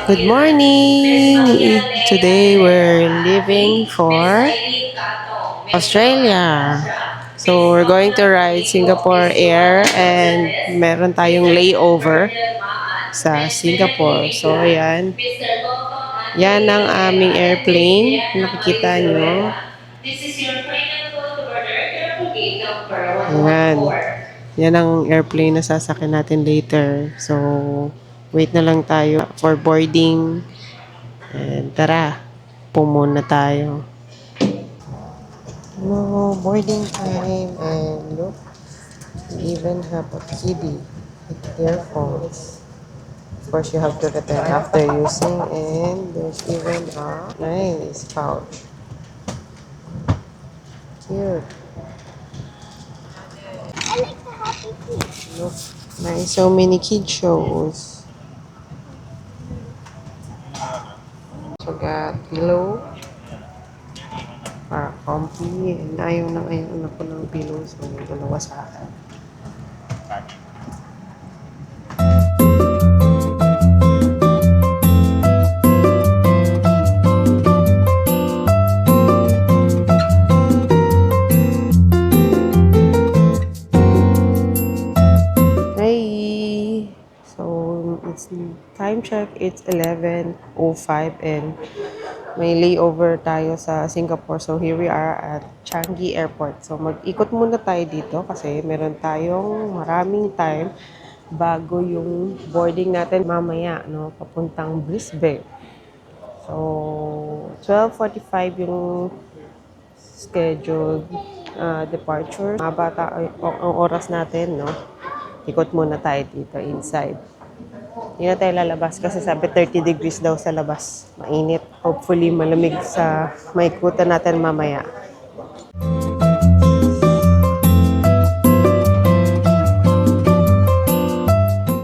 Good morning! Today we're leaving for Australia. So we're going to ride Singapore Air and meron tayong layover sa Singapore. So ayan. Yan ang aming airplane. Nakikita nyo. Ayan. Yan ang airplane na sasakyan natin later. So, wait na lang tayo for boarding. And tara, pumuna tayo. No, boarding time. And look, we even have a kiddie with earphones. Of course, you have to return after using. And there's even a nice pouch. Cute. Look, nice. So many kid shows. So, got pillow. Para comfy. And ayaw na ko ng pillow. So, dalawa sa akin. Hey! So, it's time check. It's 11:05 and may layover tayo sa Singapore. So, here we are at Changi Airport. So, mag-ikot muna tayo dito kasi meron tayong maraming time bago yung boarding natin mamaya, no? Papuntang Brisbane. So, 12:45 yung scheduled departure. Mabata ang oras natin, no? Ikot muna tayo dito inside. Hindi na tayo lalabas kasi sabi 30 degrees daw sa labas. Mainit. Hopefully malamig sa maikutan natin mamaya.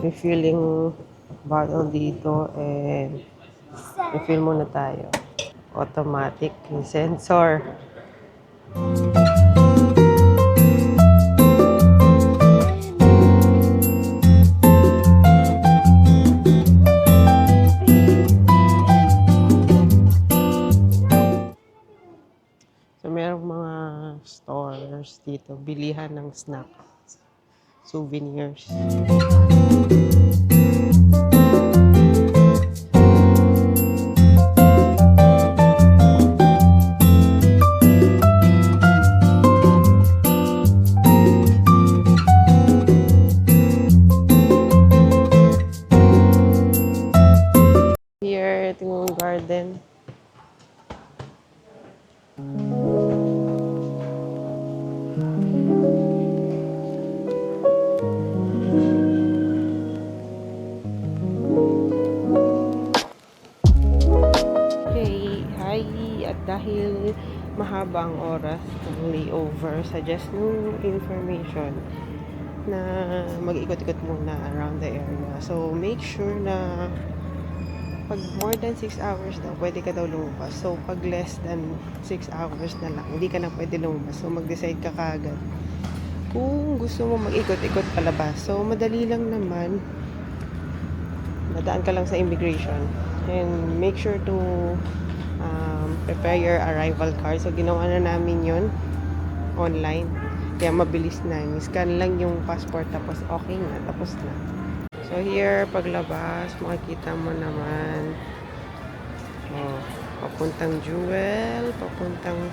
Refilling bottle dito and refill muna tayo. Automatic yung sensor. So, merong mga stores dito, bilihan ng snacks, souvenirs. Here, ito yung garden. At dahil mahaba ang oras ng layover, suggest nung information na mag-ikot-ikot muna around the area. So, make sure na pag more than 6 hours daw, pwede ka daw lumabas. So, pag less than 6 hours na lang, hindi ka na pwede lumabas. So, mag-decide ka kaagad kung gusto mo mag-ikot-ikot palabas. So, madali lang naman. Nadaan ka lang sa immigration. And make sure to prepare your arrival card. So, ginawa na namin yon online. Kaya mabilis na. Scan lang yung passport tapos okay na. Tapos na. So, here, paglabas, makikita mo naman papuntang Jewel, papuntang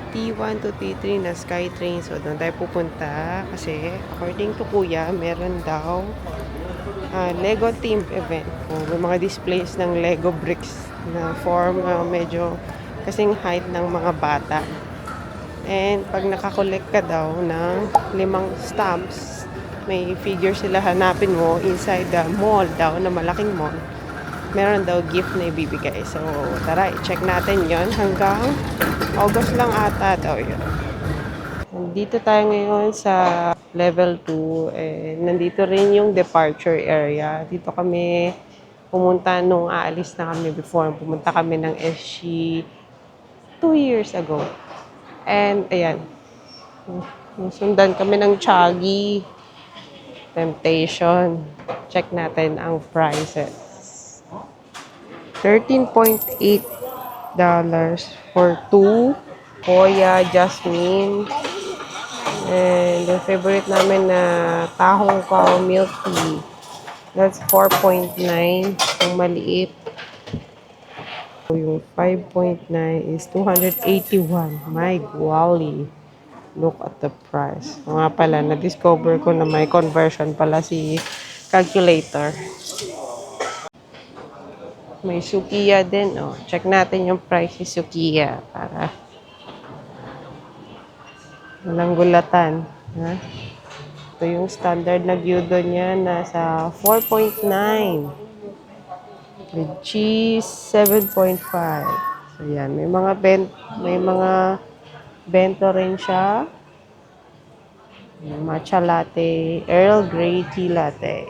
T1 to T3 na Skytrain. So, doon tayo pupunta kasi according to Kuya, meron daw Lego team event. May mga displays ng Lego bricks na form medyo kasing height ng mga bata. And pag nakakolect ka daw ng 5 stamps, may figure sila hanapin mo inside the mall daw, na malaking mall. Meron daw gift na ibibigay. So, tara, i-check natin yon hanggang August lang ata daw yun. Nandito tayo ngayon sa level 2 and nandito rin yung departure area. Dito kami pumunta nung aalis na kami before. Pumunta kami ng SG 2 years ago. And ayan, sundan kami ng Changi Temptation. Check natin ang prices. $13.8 for two. Koya, jasmine. And yung favorite namin na tahong ko, milk tea. That's 4.9. Yung maliit. So, yung 5.9 is 281. My golly. Look at the price. O nga pala, na-discover ko na may conversion pala si calculator. May Sukiya din. Oh. Check natin yung price ni Sukiya para walang gulatan. Ha? Ito yung standard na gyudo niya. Nasa 4.9. With cheese, 7.5. So, yan. May mga bento rin siya. Matcha latte, Earl Grey tea latte.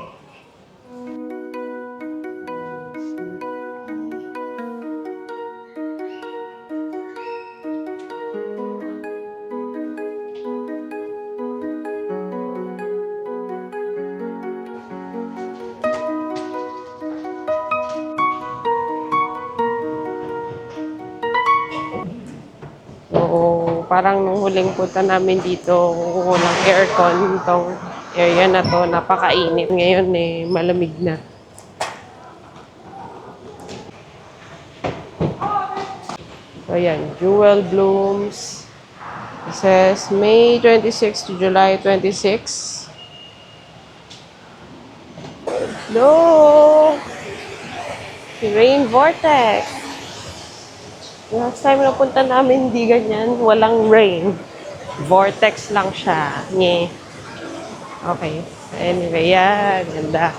So, parang nung huling punta namin dito, walang aircon itong area na to. Napakainit. Ngayon malamig na. So, ayan. Jewel Blooms. It says May 26 to July 26. No! Rain Vortex. Last time na punta namin, hindi ganyan. Walang rain. Vortex lang siya. Nye. Okay. Anyway, yan. Ganda.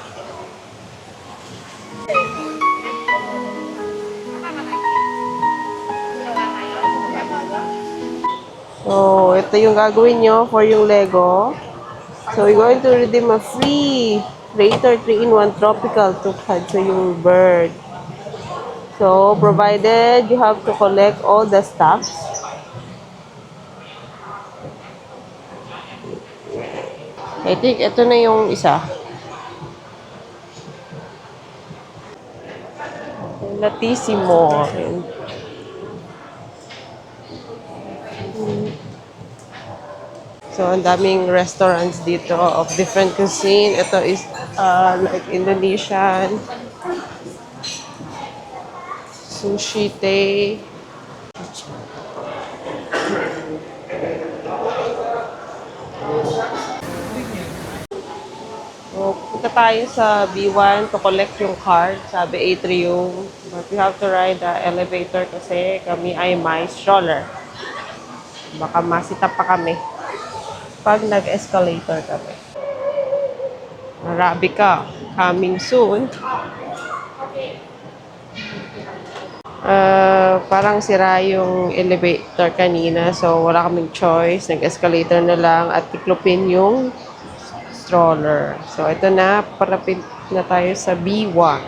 So, ito yung gagawin nyo for yung Lego. So, you're going to redeem a free Creator 3-in-1 Tropical Tukad sa yung bird. So, provided you have to collect all the stuffs. I think ito na yung isa. Latissimo. So, ang daming restaurants dito of different cuisine. Ito is like Indonesian. Sushi Tei. So, punta tayo sa B1 to collect yung card. Sabi atrium. But we have to ride the elevator kasi kami ay may stroller. Baka masita pa kami pag nag-escalator kami. Arabica, coming soon. Parang sira yung elevator kanina, so wala kaming choice. Nag-escalator na lang at tiklopin yung stroller. So, ito na, parapit na tayo sa B1.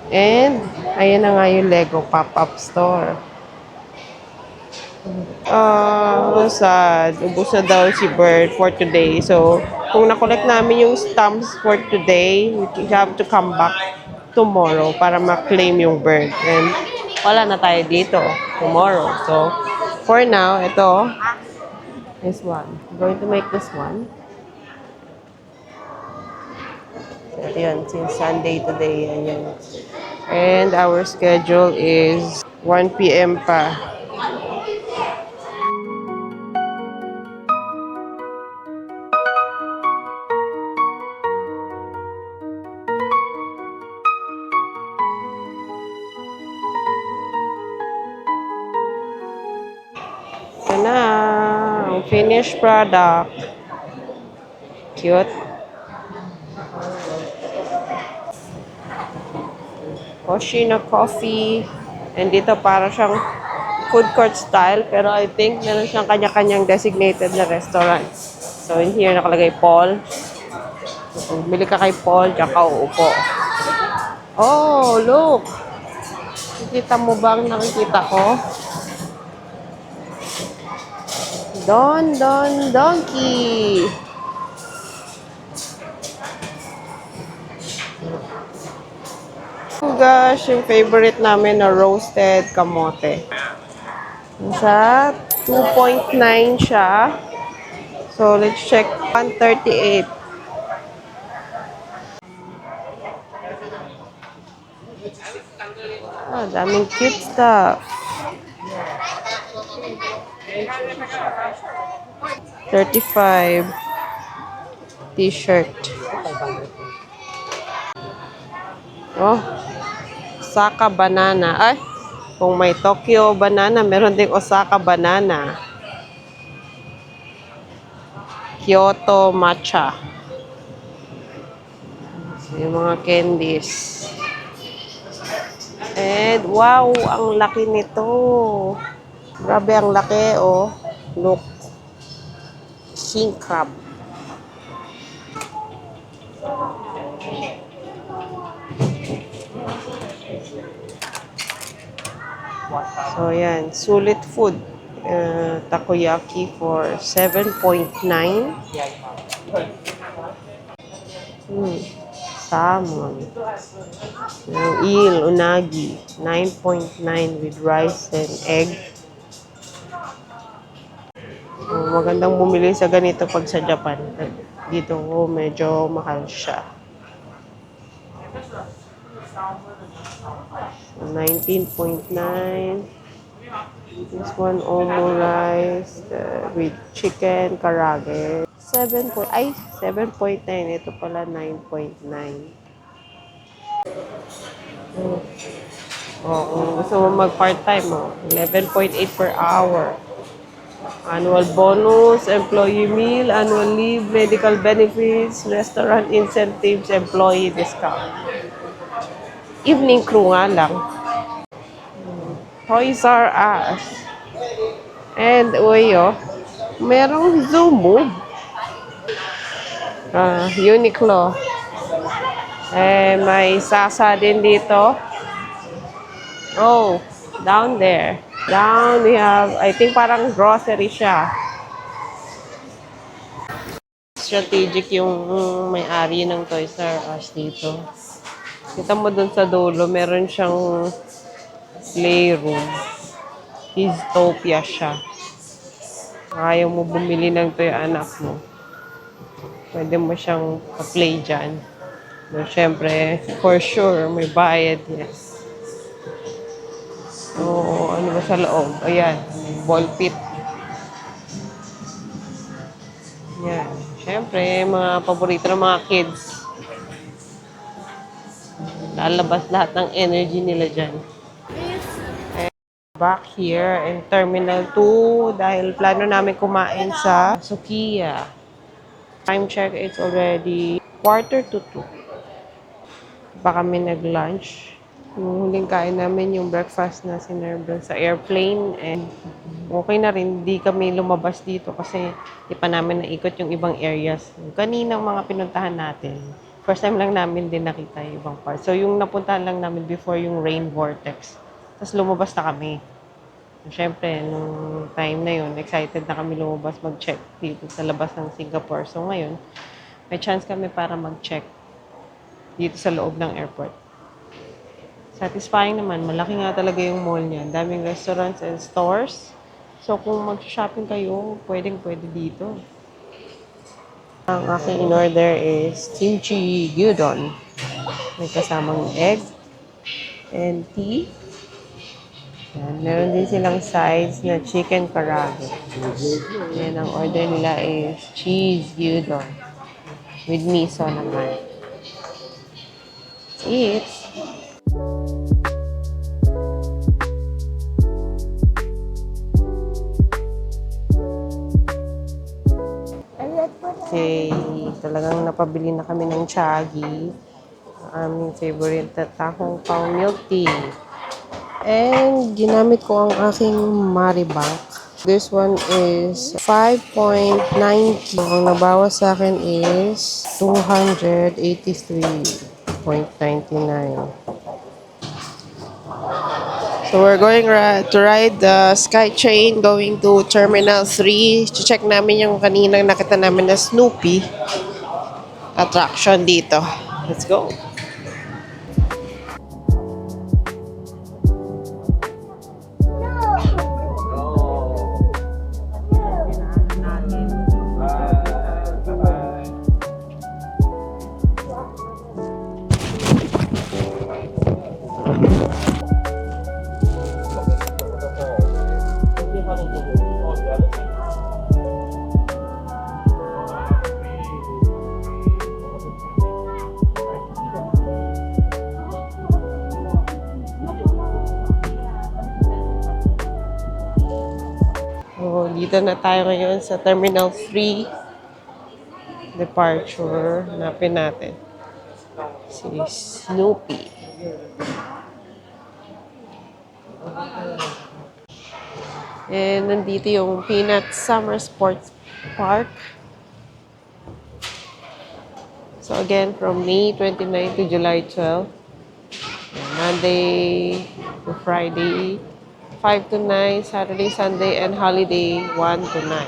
And, ayan na nga yung Lego pop-up store. Sad. Ubus na daw si Bird for today. So, kung na-collect namin yung stamps for today, we have to come back tomorrow para ma-claim yung Bird. And, wala na tayo dito tomorrow. So, for now, ito, this one. I'm going to make this one. So, yun, since Sunday today, ayan. And our schedule is 1 p.m. pa. Ito na, ang finished product. Cute. Oshino Coffee. And dito para siyang food court style. Pero I think meron siyang kanya-kanyang designated na restaurant. So in here nakalagay Paul. Bili ka kay Paul, diyan ka uupo. Oh, look! Nakikita mo ba ang nakikita ko? Don Donkey! Oh gosh, yung favorite namin na roasted kamote. Nasa 2.9 siya. So, let's check. 138. Ah, daming cute stuff. 35 t-shirt. Oh, Osaka banana. Ay, kung may Tokyo banana, meron ding Osaka banana. Kyoto matcha. So, yung mga candies. And wow, ang laki nito. Grabe ang laki, oh. Look, king crab. So, yan. Sulit food. Takoyaki for 7.9. Salmon. Yung eel, unagi. 9.9 with rice and egg. So, magandang bumili sa ganito pag sa Japan. Dito medyo mahal siya. So, 19.9. This one, omo rice with chicken, karage. 7.9. Ito pala 9.9. Oh, kung gusto mo mag-part-time, 11.8 per hour. Annual bonus, employee meal, annual leave, medical benefits, restaurant incentives, employee discount. Evening crew nga lang. Toys R Us. And, merong Zoom Move. Uniqlo. May Sasa din dito. Oh, down there. Down we have, I think parang grocery siya. Strategic yung may-ari ng Toys R Us dito. Kita mo dun sa dulo, meron siyang playroom. Kidztopia siya. Ayaw mo bumili ng toy anak mo. Pwede mo siyang pa-play dyan. So, syempre, for sure, may bayad yan. So, ano ba sa loob? Ayan, ball pit. Yan. Syempre, mga paborito ng mga kids. Lalabas lahat ng energy nila dyan. Back here in Terminal 2 dahil plano namin kumain sa Sukiya. Time check, it's already 1:45. Pa kami nag-lunch. Yung huling kain namin yung breakfast na sinerve sa airplane and okay na rin, hindi kami lumabas dito kasi di pa namin naikot yung ibang areas. Kaninang mga pinuntahan natin, first time lang namin din nakita yung ibang part. So yung napuntahan lang namin before yung rain vortex. Tapos lumabas na kami. Siyempre, nung time na yun, excited na kami lumabas mag-check dito sa labas ng Singapore. So ngayon, may chance kami para mag-check dito sa loob ng airport. Satisfying naman. Malaki nga talaga yung mall niya. Daming restaurants and stores. So, kung mag-shopping kayo, pwedeng-pwede dito. Ang aking in-order is kimchi gyudon. May kasamang egg and tea. Yan. Meron din silang sides na chicken karaage. And ang order nila is cheese gyudon with miso naman. That's it. Okay, talagang napabili na kami ng Chagi. Aming favorite na tahong pang milk tea. And ginamit ko ang aking Maribank. This one is 5.90. Ang nabawas sa akin is 283.99. So we're going to ride the SkyTrain going to Terminal 3. Check namin yung kaninang nakita namin na Snoopy attraction dito. Let's go. nandito na tayo ngayon sa Terminal 3 departure. Hanapin natin si Snoopy. And nandito yung Peanut Summer Sports Park. So again, from May 29 to July 12. Monday to Friday, 5 to 9, Saturday, Sunday, and holiday, 1 to 9.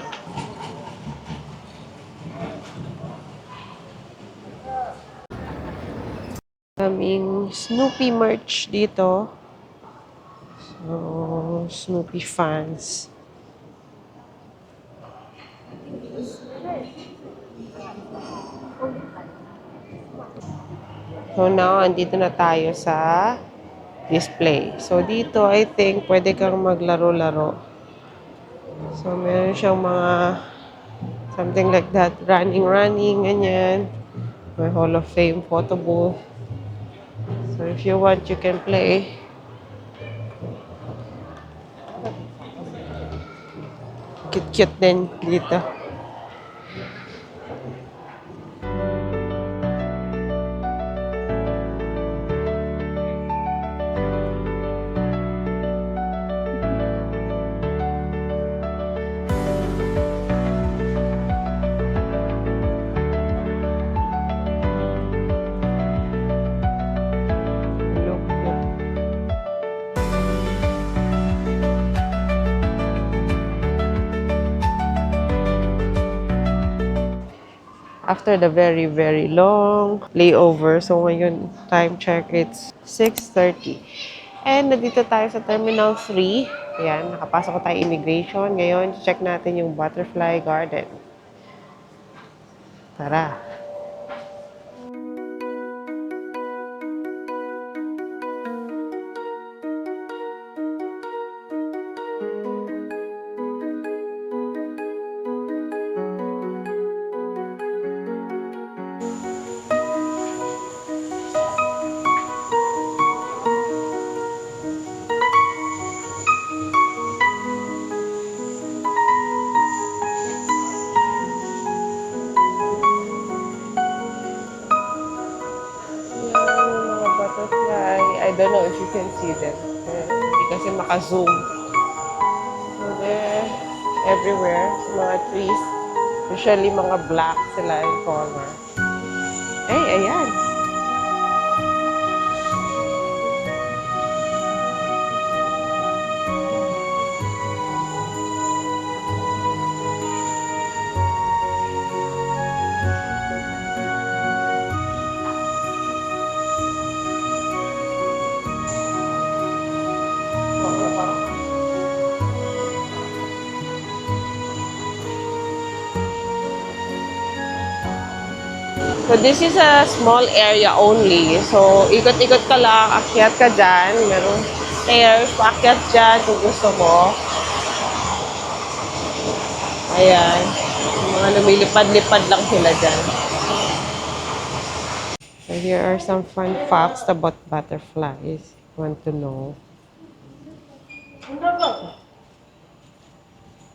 Kaming Snoopy merch dito. So, Snoopy fans. So now, andito na tayo sa display. So dito, I think, pwede kang maglaro-laro. So meron siyang mga something like that. Running, ganyan. May Hall of Fame photo booth. So if you want, you can play. Cute-cute din dito. Look, look. After the very, very long layover, so ngayon, time check, it's 6:30. And nandito tayo sa Terminal 3. Ayan, nakapasok ko tayo immigration. Ngayon, check natin yung Butterfly Garden. Tara! Yung mga butterfly, I don't know if you can see them. Hindi kasi maka-zoom. So they're everywhere, sa mga trees. Usually mga black sila in color. Ay, ayan. So this is a small area only. So ikot-ikot ka lang, akyat ka dyan. Merong stairs, paakyat dyan kung gusto mo. Ayan. Mga lumilipad-lipad lang sila dyan. So here are some fun facts about butterflies. Want to know?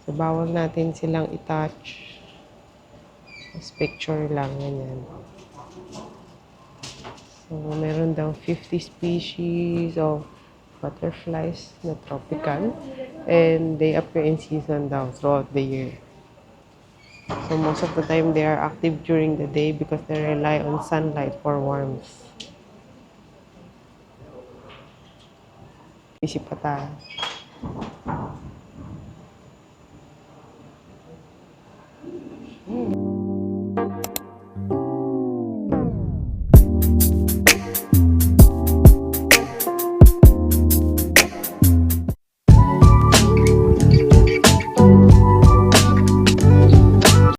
So bawal natin silang i-touch. Just picture lang, ganyan. So, meron daw 50 species of butterflies na tropical. And they appear in season daw throughout the year. So, most of the time, they are active during the day because they rely on sunlight for warmth. Isip pa tayo. Hmm.